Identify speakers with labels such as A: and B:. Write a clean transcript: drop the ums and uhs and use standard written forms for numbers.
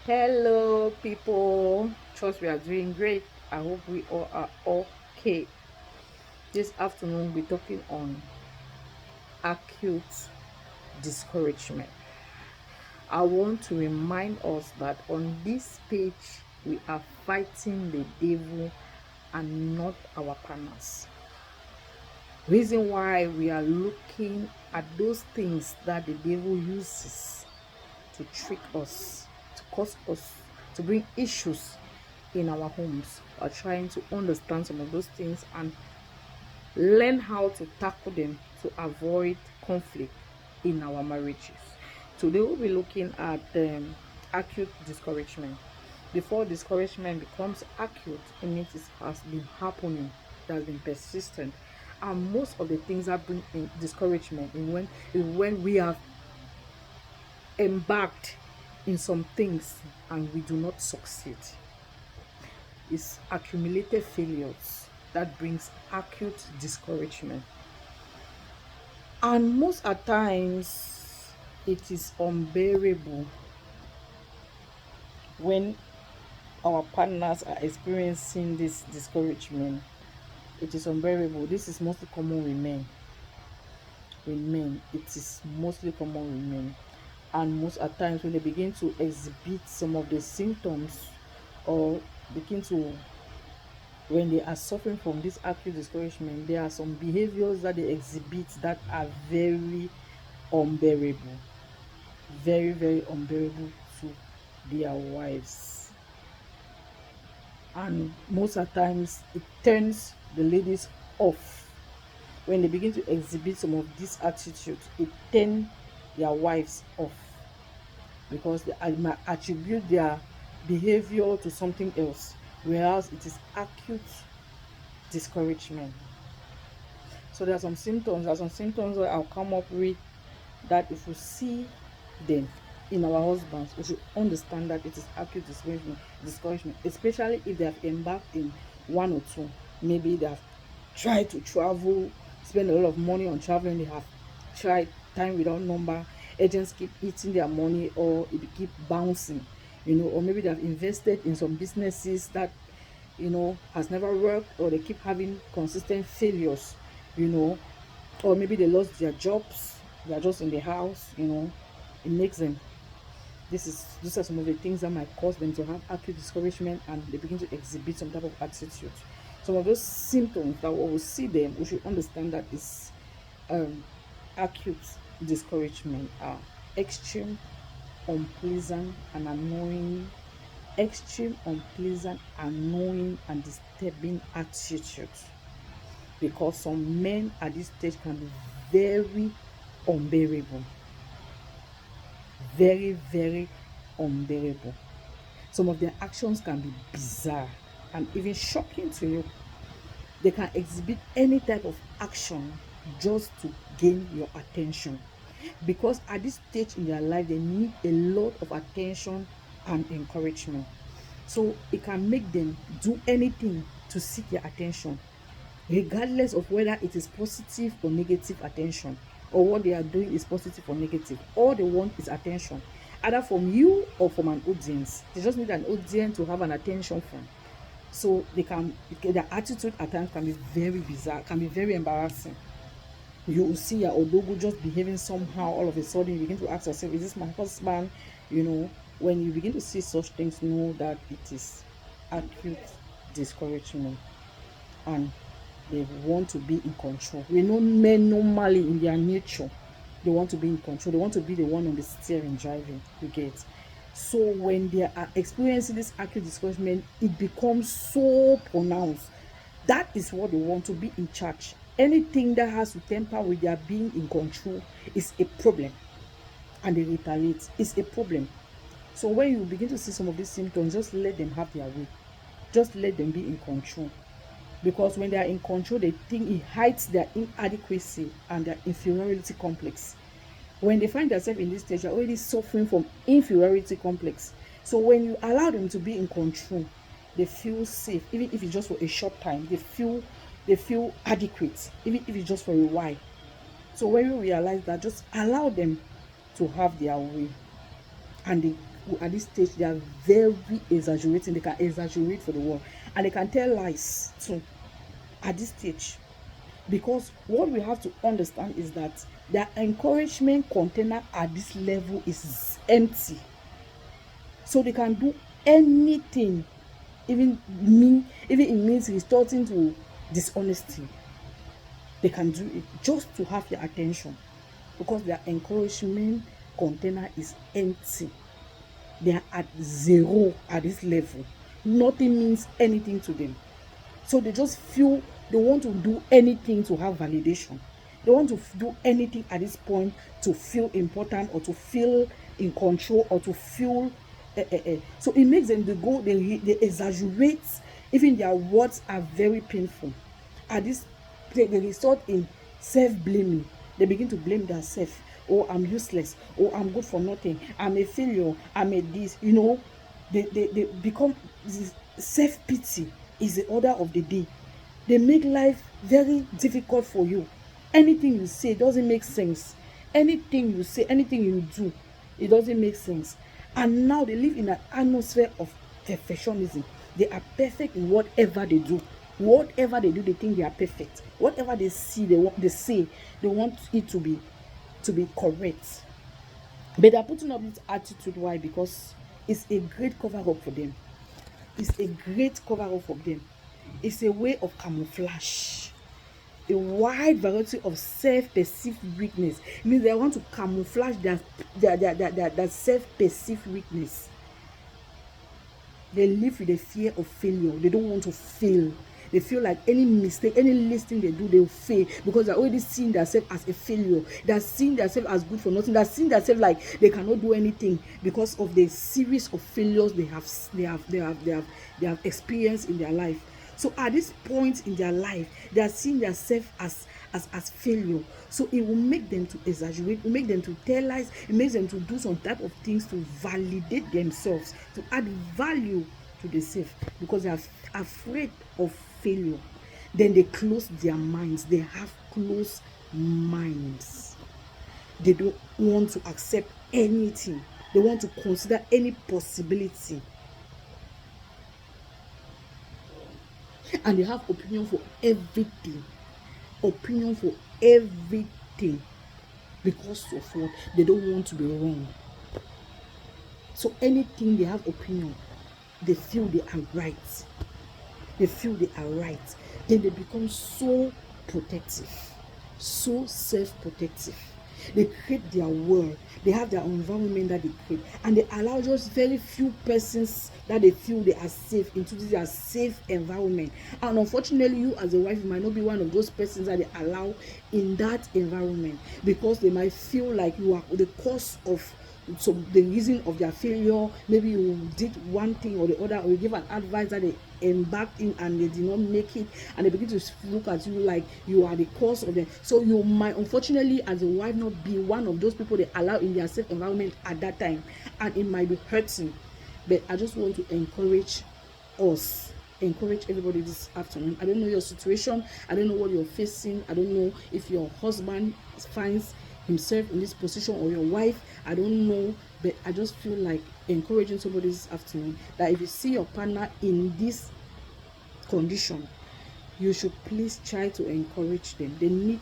A: Hello, people. Trust we are doing great. I hope we all are okay. This afternoon, we're talking on acute discouragement. I want to remind us that on this page, we are fighting the devil and not our partners. Reason why we are looking at those things that the devil uses to trick us, to cause us, to bring issues in our homes, are trying to understand some of those things and learn how to tackle them to avoid conflict in our marriages. Today we'll be looking at acute discouragement. Before discouragement becomes acute, it means it has been happening, it has been persistent. And most of the things that bring in discouragement is when we have embarked in some things and we do not succeed. It's accumulated failures that brings acute discouragement. And most at times, it is unbearable when our partners are experiencing this discouragement. It is unbearable. This is mostly common with men. It is mostly common with men. And most at times, when they begin to exhibit some of the symptoms or begin to when they are suffering from this acute discouragement, there are some behaviors that they exhibit that are very unbearable, very unbearable to their wives. And most of the times it turns the ladies off. When they begin to exhibit some of these attitudes, it turns their wives off because they might attribute their behavior to something else, whereas it is acute discouragement. So there are some symptoms. That I'll come up with that if we see them in our husbands, we should understand that it is acute discouragement, especially if they have embarked in one or two. Maybe they have tried to travel, spend a lot of money on traveling. They have tried time without number. Agents keep eating their money, or it keep bouncing, or maybe they have invested in some businesses that has never worked, or they keep having consistent failures, you know or maybe they lost their jobs, they are just in the house. It makes them these are some of the things that might cause them to have acute discouragement, and they begin to exhibit some type of attitude. Some of those symptoms that we will see them, we should understand that is acute discouragement are extreme, unpleasant and annoying extreme, unpleasant, annoying and disturbing attitudes, because some men at this stage can be very unbearable, very unbearable. Some of their actions can be bizarre and even shocking to you. They can exhibit any type of action just to gain your attention, because at this stage in their life they need a lot of attention and encouragement. So it can make them do anything to seek your attention, regardless of whether it is positive or negative attention, or what they are doing is positive or negative. All they want is attention, either from you or from an audience. They just need an audience to have an attention from. So their attitude at times can be very bizarre, can be very embarrassing. You will see your odogu just behaving somehow. All of a sudden you begin to ask yourself, is this my husband? When you begin to see such things, know that it is acute discouragement, and they want to be in control. We know men normally in their nature, they want to be in control. They want to be the one on the steering driving. You get. So when they are experiencing this acute discouragement, it becomes so pronounced. That is what they want, to be in charge. Anything that has to temper with their being in control is a problem, and they retaliate. It's a problem. So when you begin to see some of these symptoms, just let them have their way. Just let them be in control, because when they are in control, they think it hides their inadequacy and their inferiority complex. When they find themselves in this stage, they're already suffering from inferiority complex. So when you allow them to be in control, they feel safe. Even if it's just for a short time, they feel adequate, even if it's just for a while. So when you realize that, just allow them to have their way, and people at this stage, they are very exaggerating. They can exaggerate for the world, and they can tell lies too at this stage. Because what we have to understand is that their encouragement container at this level is empty. So they can do anything, even it means resorting to dishonesty. They can do it just to have your attention, because their encouragement container is empty. They are at zero at this level. Nothing means anything to them. So they just feel they want to do anything to have validation. They want to do anything at this point to feel important, or to feel in control, or to feel. So it makes them, they exaggerate. Even their words are very painful. At this, they result in self-blaming. They begin to blame themselves. Oh, I'm useless. Oh, I'm good for nothing. I'm a failure. I'm a this. They become, self-pity is the order of the day. They make life very difficult for you. Anything you say doesn't make sense. Anything you say, anything you do, it doesn't make sense. And now they live in an atmosphere of perfectionism. They are perfect in whatever they do. Whatever they do, they think they are perfect. Whatever they see, they say, they want it to be correct. But they are putting up this attitude. Why? Because it's a great cover up for them. It's a great cover up for them. It's a way of camouflage. A wide variety of self-perceived weakness. It means they want to camouflage their self-perceived weakness. They live with the fear of failure. They don't want to fail. They feel like any mistake, any least thing they do, they'll fail, because they're already seeing themselves as a failure. They're seeing themselves as good for nothing. They're seeing themselves like they cannot do anything because of the series of failures they have experienced in their life. So at this point in their life, they are seeing themselves as failure. So it will make them to exaggerate, it will make them to tell lies, it makes them to do some type of things to validate themselves, to add value to themselves, because they are afraid of failure. Then they close their minds. They have closed minds. They don't want to accept anything. They want to consider any possibility. And they have opinion for everything. Opinion for everything. Because of what? They don't want to be wrong. So anything they have opinion, they feel they are right. They feel they are right. Then they become so protective, so self-protective. They create their world. They have their environment that they create, and they allow just very few persons that they feel they are safe into their safe environment. And unfortunately, you as a wife, you might not be one of those persons that they allow in that environment, because they might feel like you are the cause of the reason of their failure. Maybe you did one thing or the other, or you give an advice that they embarked in and they did not make it, and they begin to look at you like you are the cause of them. So you might, unfortunately, as a wife, not be one of those people they allow in their safe environment at that time, and it might be hurting. But I just want to encourage everybody this afternoon. I don't know your situation. I don't know what you're facing. I don't know if your husband finds himself in this position, or your wife. I don't know, but I just feel like encouraging somebody this afternoon that if you see your partner in this condition, you should please try to encourage them. They need